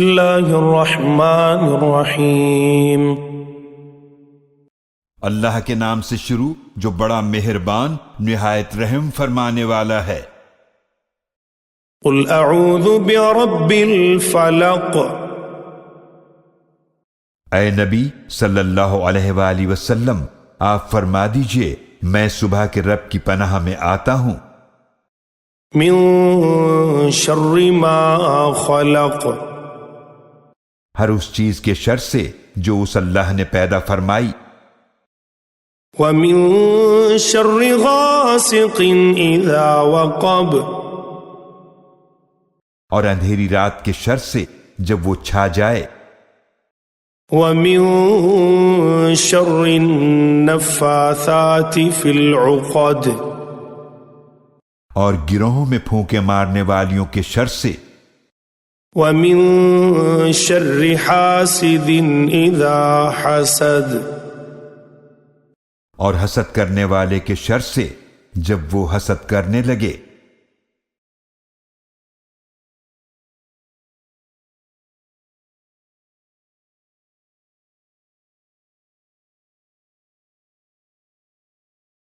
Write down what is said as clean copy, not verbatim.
اللہ الرحمن الرحیم اللہ کے نام سے شروع جو بڑا مہربان نہایت رحم فرمانے والا ہے۔ قل اعوذ برب الفلق، اے نبی صلی اللہ علیہ وآلہ وسلم آپ فرما دیجئے میں صبح کے رب کی پناہ میں آتا ہوں، من شر ما خلق، ہر اس چیز کے شر سے جو اس اللہ نے پیدا فرمائی، ومن شر غاسق اذا وقب، اور اندھیری رات کے شر سے جب وہ چھا جائے، ومن شر النفاثات في العقد، اور گروہوں میں پھونکے مارنے والیوں کے شر سے، ومن شر حاسد اذا حسد، اور حسد کرنے والے کے شر سے جب وہ حسد کرنے لگے۔